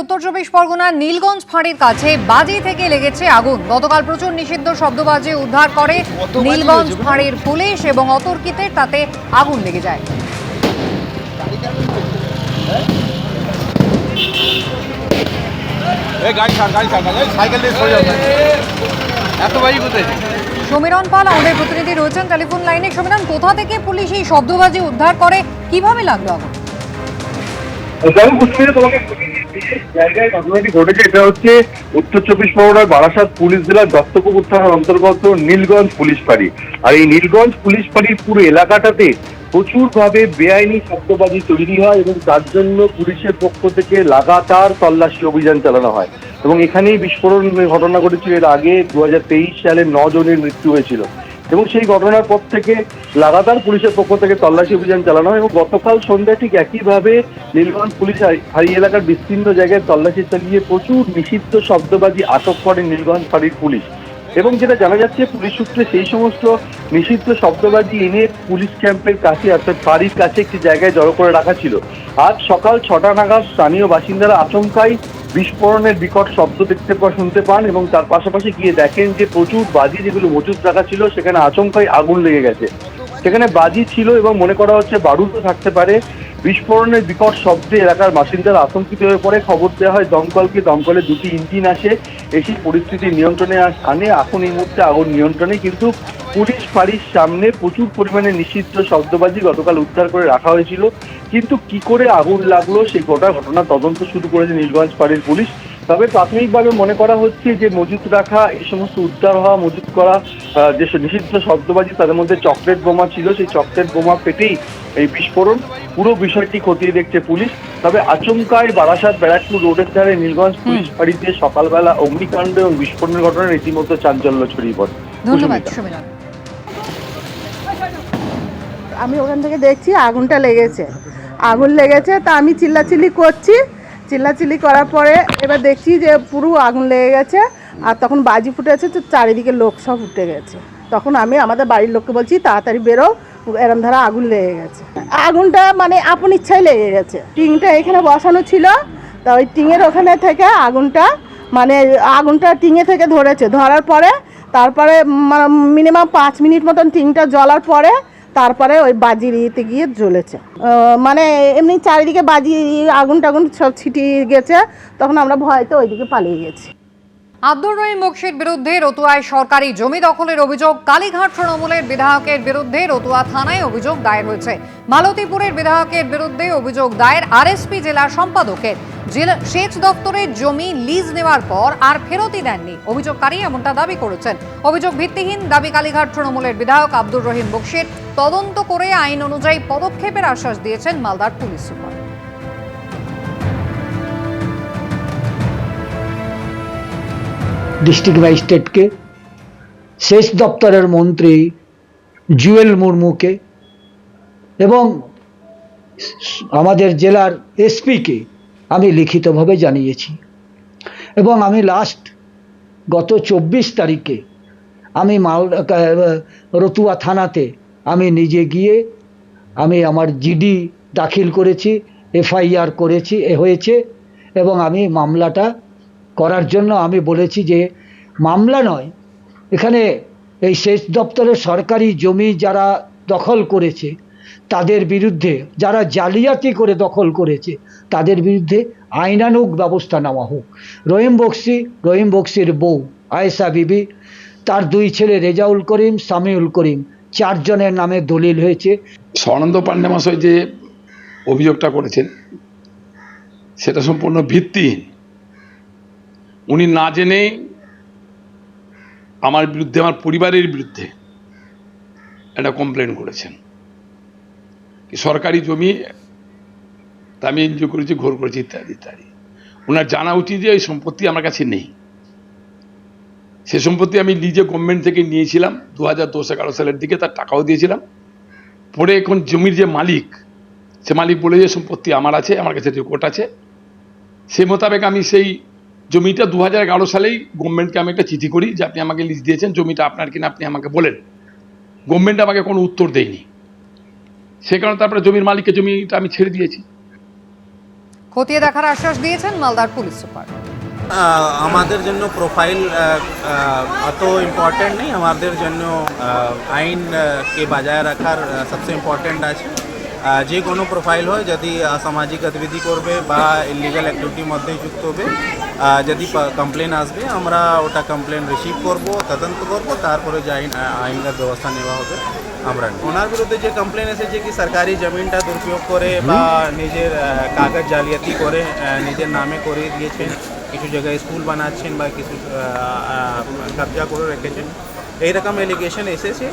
উত্তর চব্বিশ পরগনার নীলগঞ্জ ফাঁড়ির কাছে বাজি থেকে লেগেছে আগুন। গতকাল প্রচুর নিষিদ্ধ শব্দবাজি উদ্ধার করে নীলগঞ্জ ফাঁড়ির পুলিশ এবং অতর্কিতে তাতে আগুন লেগে যায়। সমীরণ পাল আমাদের প্রতিনিধি রয়েছেন টেলিফোন লাইনে। সমীরণ, কোথা থেকে পুলিশ এই শব্দবাজি উদ্ধার করে, কিভাবে লাগলো আগুন? জায়গায় ঘটনাটি ঘটেছে, এটা হচ্ছে উত্তর চব্বিশ পরগনার বারাসাত পুলিশ জেলার দত্তপুকুর থানার অন্তর্গত নীলগঞ্জ পুলিশ ফাঁড়ি। আর এই নীলগঞ্জ পুলিশ ফাঁড়ির পুরো এলাকাটাতে প্রচুর ভাবে বেআইনি শব্দবাজি তৈরি হয় এবং তার জন্য পুলিশের পক্ষ থেকে লাগাতার তল্লাশি অভিযান চালানো হয় এবং এখানেই বিস্ফোরণ ঘটনা ঘটেছিল। এর আগে 2023 সালে 9 জনের মৃত্যু হয়েছিল এবং সেই ঘটনার পর থেকে লাগাতার পুলিশের পক্ষ থেকে তল্লাশি অভিযান চালানো হয় এবং গতকাল সন্ধ্যায় ঠিক একইভাবে নীলগঞ্জ পুলিশ ফাঁড়ি এলাকার বিস্তীর্ণ জায়গায় তল্লাশি চালিয়ে প্রচুর নিষিদ্ধ শব্দবাজি আটক করে নীলগঞ্জ ফাঁড়ির পুলিশ। এবং যেটা জানা যাচ্ছে পুলিশ সূত্রে, সেই সমস্ত নিষিদ্ধ শব্দবাজি এনে পুলিশ ক্যাম্পের কাছে অর্থাৎ ফাঁড়ির কাছে একটি জায়গায় জড়ো করে রাখা ছিল। আজ সকাল 6টা নাগাদ স্থানীয় বাসিন্দারা আচমকাই বিস্ফোরণের বিকট শব্দ শুনতে পান এবং তার পাশাপাশি গিয়ে দেখেন যে প্রচুর বাজি যেগুলো মজুত রাখা ছিল সেখানে আচমকাই আগুন লেগে গেছে। সেখানে বাজি ছিল এবং মনে করা হচ্ছে বারুদও থাকতে পারে। বিস্ফোরণের বিকট শব্দে এলাকার বাসিন্দারা আতঙ্কিত হয়ে পড়ে। খবর দেওয়া হয় দমকলকে। দমকলে 2টি ইঞ্জিন এসে পরিস্থিতি নিয়ন্ত্রণে আনে। এখন এই মুহূর্তে আগুন নিয়ন্ত্রণে, কিন্তু পুলিশ ফাঁড়ির সামনে প্রচুর পরিমাণে নিষিদ্ধ শব্দবাজি গতকাল উদ্ধার করে রাখা হয়েছিল। কিন্তু কি করে আগুন লাগলো সেই ঘটনা তদন্ত শুরু করেছে নীলগঞ্জ ফাঁড়ির পুলিশ। তবে প্রাথমিকভাবে মনে করা হচ্ছে যে মজুত রাখা এই সমস্ত উদ্ধার হওয়া মজুত করা যে নিষিদ্ধ শব্দবাজি তাদের মধ্যে চকলেট বোমা ছিল। সেই চকলেট বোমা পেটেই এই বিস্ফোরণ। পুরো বিষয়টি খতিয়ে দেখছে পুলিশ। তবে আচমকায় বারাসাত ব্যারাকপুর রোডের ধারে নীলগঞ্জ পুলিশ ফাঁড়িতে সকালবেলা অগ্নিকাণ্ড এবং বিস্ফোরণের ঘটনায় রীতিমতো চাঞ্চল্য ছড়িয়ে পড়ে। ধন্যবাদ সমীরণ। আমি ওখান থেকে দেখছি আগুন লেগেছে, তা আমি চিল্লাচিল্লি করছি। চিল্লাচিল্লি করার পরে এবার দেখছি যে পুরো আগুন লেগে গেছে। আর তখন বাজি ফুটেছে, তো চারিদিকে লোক সব উঠে গেছে। তখন আমি আমাদের বাড়ির লোককে বলছি তাড়াতাড়ি বেরো, এরম ধারা আগুন লেগে গেছে। আগুনটা মানে আপন ইচ্ছাই লেগে গেছে। টিনটা এখানে বসানো ছিল, তা ওই টিনের ওখানে থেকে আগুনটা টিঙে থেকে ধরার পরে তারপরে মিনিমাম 5 মিনিট মতন টিনটা জ্বলার পরে তারপরে ওই বাজির ইয়েতে গিয়ে জ্বলেছে। এমনি চারিদিকে বাজি আগুন টাগুন সব ছিটিয়ে গেছে। তখন আমরা ভয়তে ওইদিকে পালিয়ে গেছি। আব্দুর রহিম বকশীর বিরুদ্ধে রতুয়ায় সরকারি জমি দখলের অভিযোগ। কালীঘাট তৃণমূলের বিধায়কের বিরুদ্ধে রতুয়া থানায় অভিযোগ দায়ের হয়েছে। মালতীপুরের বিধায়কের বিরুদ্ধে অভিযোগ দায়ের আরএসপি জেলা সম্পাদকের। সেচ দপ্তরের জমি লিজ নেওয়ার পর আর ফেরতই দেননি অভিযোগকারী, এমনটা দাবি করেছেন। অভিযোগ ভিত্তিহীন দাবি কালীঘাট তৃণমূলের বিধায়ক আব্দুর রহিম বকশীর। তদন্ত করে আইন অনুযায়ী পদক্ষেপের আশ্বাস দিয়েছেন মালদার পুলিশ সুপার। ডিস্ট্রিক্ট ম্যাজিস্ট্রেটকে, সেচ দপ্তরের মন্ত্রী জুয়েল মুর্মুকে এবং আমাদের জেলার এসপিকে আমি লিখিতভাবে জানিয়েছি। এবং আমি গত 24 তারিখে আমি রতুয়া থানাতে আমি নিজে গিয়ে আমি আমার জিডি দাখিল করেছি, এফআইআর হয়েছে এবং আমি মামলাটা করার জন্য আমি বলেছি যে মামলা নয়, এখানে এই সেচ দপ্তরের সরকারি জমি যারা দখল করেছে তাদের বিরুদ্ধে, যারা জালিয়াতি করে দখল করেছে তাদের বিরুদ্ধে আইনানুগ ব্যবস্থা নেওয়া হোক। রহিম বকশীর বউ আয়েশা বিবি, তার 2 ছেলে রেজাউল করিম, সামিউল করিম, 4 জনের নামে দলিল হয়েছে। স্বরানন্দ পাণ্ডে মহাশয় যে অভিযোগটা করেছেন সেটা সম্পূর্ণ ভিত্তিহীন। উনি না জেনে আমার বিরুদ্ধে, আমার পরিবারের বিরুদ্ধে একটা কমপ্লেন করেছেন। সরকারি জমি আমি এনজিও করেছি, ঘোর করেছি, ইত্যাদি ইত্যাদি। ওনার জানা উচিত যে এই সম্পত্তি আমার কাছে নেই। সে সম্পত্তি আমি লিজে গভর্নমেন্ট থেকে নিয়েছিলাম 2010-11 সালের দিকে, তার টাকাও দিয়েছিলাম। পরে এখন জমির যে মালিক, সে মালিক বলে যে সম্পত্তি আমার আছে, আমার কাছে রেকর্ড আছে। সেই মোতাবেক আমি সেই জমিটা 2011 সালেই গভর্নমেন্টকে আমি একটা চিঠি করি যে আপনি আমাকে লিজ দিয়েছেন, জমিটা আপনার কিনা আপনি আমাকে বলেন। গভর্নমেন্ট আমাকে কোনো উত্তর দেয়নি, সে কারণে তারপরে জমির মালিককে জমিটা আমি ছেড়ে দিয়েছি। খতিয়ে দেখার আশ্বাস দিয়েছেন মালদার পুলিশ সুপার। আমাদের জন্য প্রোফাইল অত ইম্পর্টেন্ট নেই, আমাদের জন্য আইনকে বজায় রাখার সবচেয়ে ইম্পর্টেন্ট আছে। যে কোনো প্রোফাইল হয়, যদি সামাজিক গতিবিধি করবে বা ইলিগাল অ্যাক্টিভিটির মধ্যে যুক্ত হবে, যদি কমপ্লেন আসবে আমরা ওটা কমপ্লেন রিসিভ করব, তদন্ত করব, তারপরে যে আইনগত ব্যবস্থা নেওয়া হবে আমরা নেব। ওনার বিরুদ্ধে যে কমপ্লেন এসেছে কি সরকারি জমিনটা দুরুপয়োগ করে বা নিজের কাগজ জালিয়াতি করে নিজের নামে করে দিয়েছেন, কিছু জায়গায় স্কুল বানাচ্ছেন বা কিছু কবজা করে রেখেছেন, এইরকম এলিগেশন এসেছে।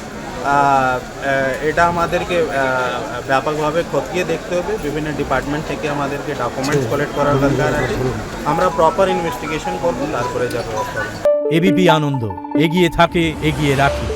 এটা আমাদেরকে ব্যাপকভাবে খতিয়ে দেখতে হবে, বিভিন্ন ডিপার্টমেন্ট থেকে আমাদেরকে ডকুমেন্টস কালেক্ট করার দরকার আছে। আমরা প্রপার ইনভেস্টিগেশন করব, তারপরে যা ব্যবস্থা হবে। এবিপি আনন্দ, এগিয়ে থাকে, এগিয়ে রাখে।